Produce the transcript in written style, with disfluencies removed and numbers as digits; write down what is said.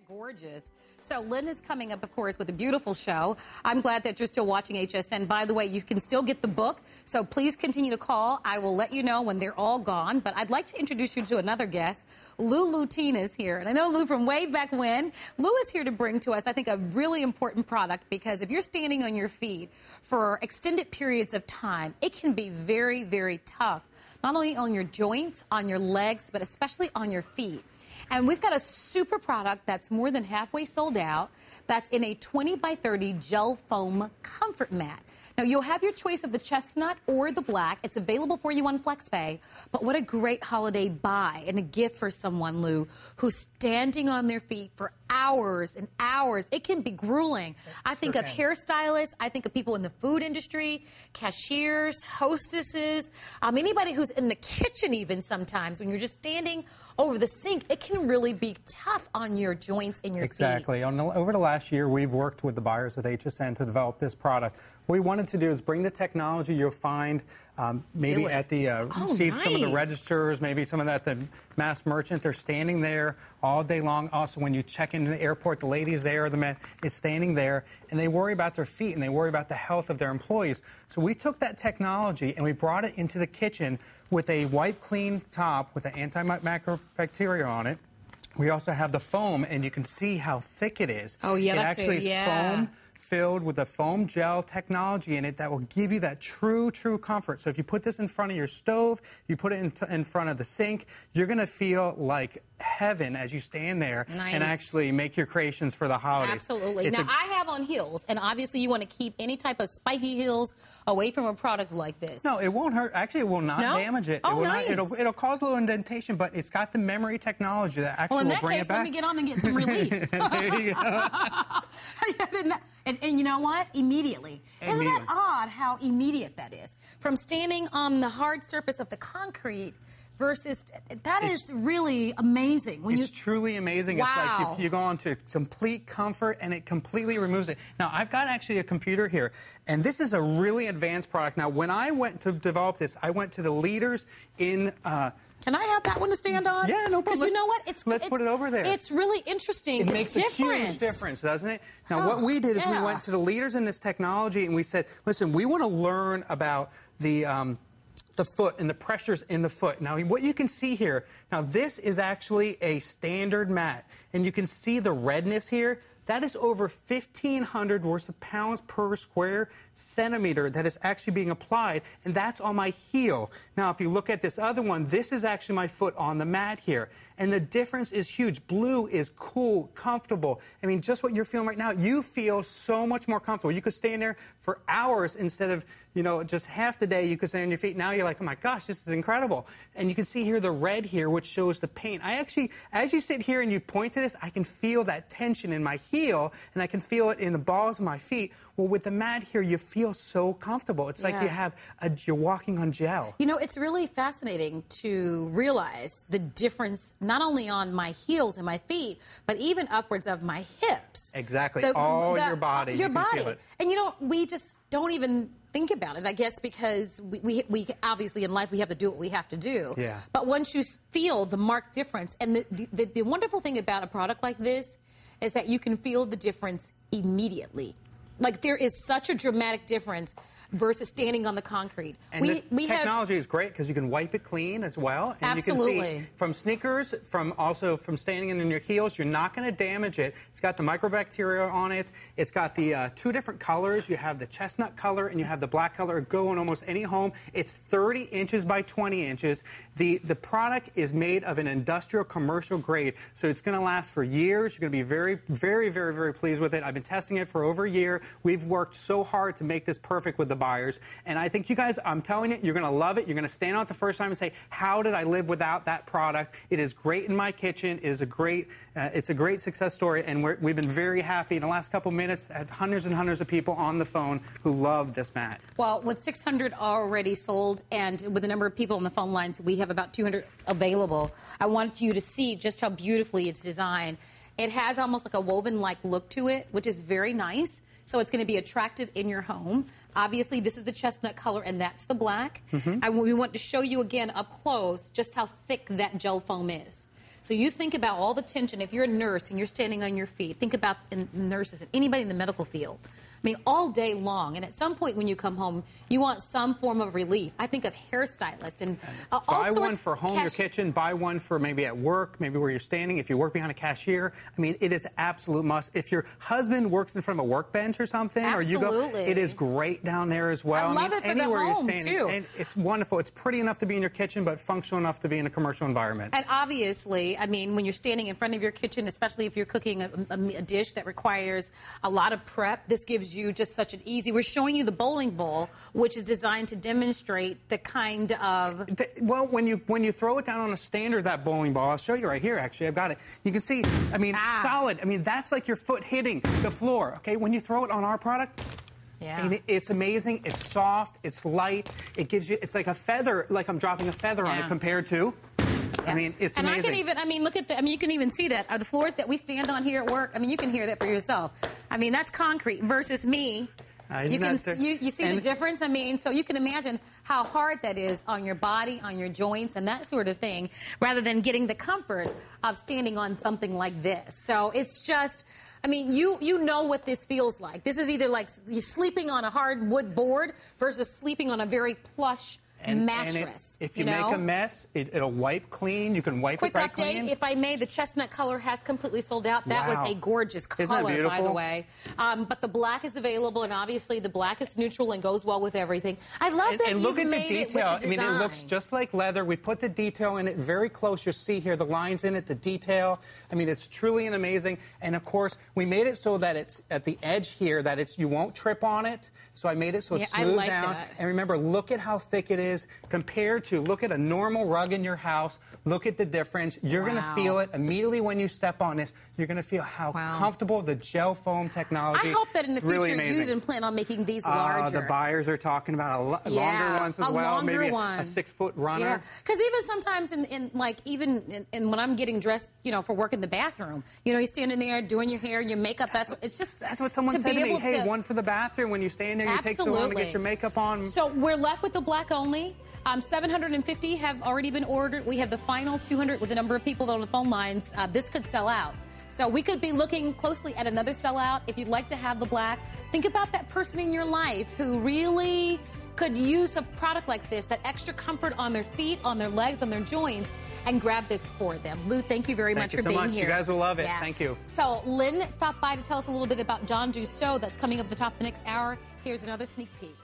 Gorgeous. So Lynn is coming up, of course, with a beautiful show. I'm glad that you're still watching HSN. By the way, you can still get the book, so please continue to call. I will let you know when they're all gone, but I'd like to introduce you to another guest. Lou Lentine is here, and I know Lou from way back when. Lou is here to bring to us, I think, a really important product, because if you're standing on your feet for extended periods of time, it can be very, very tough, not only on your joints, on your legs, but especially on your feet. And we've got a super product that's more than halfway sold out, that's in a 20 by 30 gel foam comfort mat. Now, you'll have your choice of the chestnut or the black. It's available for you on FlexPay. But what a great holiday buy and a gift for someone, Lou, who's standing on their feet for hours and hours. It can be grueling. I think of hairstylists. I think of people in the food industry, cashiers, hostesses, anybody who's in the kitchen even sometimes. When you're just standing over the sink, it can really be tough on your joints and your feet. Exactly. Over the last year, we've worked with the buyers at HSN to develop this product. What we wanted to do is bring the technology you'll find maybe at the see some of the registers, maybe some of that the mass merchant. They're standing there all day long. Also, when you check into the airport, the ladies there, the man is standing there, and they worry about their feet and they worry about the health of their employees. So we took that technology and we brought it into the kitchen with a wipe clean top with an antimicrobial on it. We also have the foam, and you can see how thick it is. Oh, yeah, that's it. Actually is foam filled with a foam gel technology in it that will give you that true comfort. So if you put this in front of your stove, you put it in front of the sink, you're going to feel like heaven as you stand there and actually make your creations for the holidays. Absolutely. Now, I have on heels, and obviously you want to keep any type of spiky heels away from a product like this. No, it won't hurt. Actually, it will not damage it. Oh, it'll cause a little indentation, but it's got the memory technology that actually will bring it back. Let me get on and get some relief. There you go. And you know what? Immediately. Isn't that odd how immediate that is? From standing on the hard surface of the concrete versus, that is really amazing. It's truly amazing. Wow. It's like you go on to complete comfort, and it completely removes it. Now, I've got actually a computer here, and this is a really advanced product. Now, when I went to develop this, I went to the leaders in... Can I have that one to stand on? Yeah, no problem. Because you know what? Let's put it over there. It's really interesting. It makes a huge difference, doesn't it? Now, what we did is we went to the leaders in this technology, and we said, listen, we want to learn about the foot and the pressures in the foot. Now, what you can see here, now this is actually a standard mat, and you can see the redness here. That is over 1,500 worth of pounds per square centimeter that is actually being applied, and that's on my heel. Now, if you look at this other one, this is actually my foot on the mat here. And the difference is huge. Blue is cool, comfortable. I mean, just what you're feeling right now, you feel so much more comfortable. You could stand there for hours instead of, you know, just half the day you could stand on your feet. Now you're like, oh my gosh, this is incredible. And you can see here the red here, which shows the pain. I actually, as you sit here and you point to this, I can feel that tension in my heel, and I can feel it in the balls of my feet. Well, with the mat here, you feel so comfortable. It's like you're walking on gel. You know, it's really fascinating to realize the difference not only on my heels and my feet, but even upwards of my hips. Exactly. All your body. Your body. Feel it. And, you know, we just don't even think about it, I guess, because we obviously in life we have to do what we have to do. Yeah. But once you feel the marked difference, and the wonderful thing about a product like this is that you can feel the difference immediately. Like, there is such a dramatic difference versus standing on the concrete. And the technology is great because you can wipe it clean as well. And Absolutely. You can see from sneakers, also from standing in your heels, you're not going to damage it. It's got the microbacteria on it. It's got the two different colors. You have the chestnut color and you have the black color. Go in almost any home. It's 30 inches by 20 inches. The product is made of an industrial commercial grade, so it's going to last for years. You're going to be very, very, very, very pleased with it. I've been testing it for over a year. We've worked so hard to make this perfect with the buyers, and I think you guys, I'm telling you, you're going to love it. You're going to stand on it the first time and say, how did I live without that product? It is great in my kitchen. It is a great, it's a great success story, and we've been very happy. In the last couple minutes, had hundreds and hundreds of people on the phone who love this mat. Well, with 600 already sold, and with the number of people on the phone lines, we have about 200 available. I want you to see just how beautifully it's designed. It has almost like a woven-like look to it, which is very nice. So it's going to be attractive in your home. Obviously, this is the chestnut color, and that's the black. And we want to show you again up close just how thick that gel foam is. So you think about all the tension. If you're a nurse and you're standing on your feet, think about nurses and anybody in the medical field. I mean, all day long. And at some point when you come home, you want some form of relief. I think of hairstylists and all sorts. Buy one for home, your kitchen. Buy one for maybe at work, maybe where you're standing. If you work behind a cashier, I mean, it is absolute must. If your husband works in front of a workbench or something, or you go, it is great down there as well. I love it for anywhere the home, you're standing, too. and it's wonderful. It's pretty enough to be in your kitchen, but functional enough to be in a commercial environment. And obviously, I mean, when you're standing in front of your kitchen, especially if you're cooking a dish that requires a lot of prep, this gives you just such an easy. We're showing you the bowling ball, which is designed to demonstrate the kind of... Well, when you throw it down on a standard, that bowling ball, I'll show you right here, actually. I've got it. You can see, I mean, solid. I mean, that's like your foot hitting the floor, okay? When you throw it on our product, it's amazing. It's soft. It's light. It gives you, it's like a feather, like I'm dropping a feather on it compared to... I mean, it's amazing. And I can even, I mean, look at the, I mean, you can even see that. The floors that we stand on here at work, I mean, you can hear that for yourself. I mean, that's concrete versus me. You see the difference? I mean, so you can imagine how hard that is on your body, on your joints, and that sort of thing, rather than getting the comfort of standing on something like this. So it's just... I mean, you know what this feels like. This is either like you're sleeping on a hardwood board versus sleeping on a very plush mattress. If you make a mess, it'll wipe clean. You can wipe it right clean. Quick update, if I may, the chestnut color has completely sold out. That was a gorgeous color, Isn't that beautiful? by the way. But the black is available, and obviously the black is neutral and goes well with everything. I love that you've made it with the design. I mean, it looks just like leather. We put the detail in it very close. You'll see here the lines in it, the detail. I mean, it's truly an amazing. And, of course, we made it so that it's at the edge here, that you won't trip on it. So I made it so it's smooth down. And remember, look at how thick it is compared to, look at a normal rug in your house. Look at the difference. You're going to feel it immediately when you step on this. You're going to feel how comfortable the gel foam technology. I hope that in the future you even plan on making these larger. The buyers are talking about longer ones as well. Maybe a 6-foot runner. Yeah, because even sometimes in when I'm getting dressed, you know, for work in the bathroom, you know, you're standing there doing your hair, your makeup. That's what someone said to me. Hey, one for the bathroom when you stand there. You take so long to get your makeup on. So we're left with the black only. 750 have already been ordered. We have the final 200 with the number of people on the phone lines. This could sell out. So we could be looking closely at another sellout. If you'd like to have the black, think about that person in your life who really could use a product like this, that extra comfort on their feet, on their legs, on their joints, and grab this for them. Lou, thank you very much for being here. You guys will love it. Thank you. So Lynn stopped by to tell us a little bit about John Dussault that's coming up at the top of the next hour. Here's another sneak peek.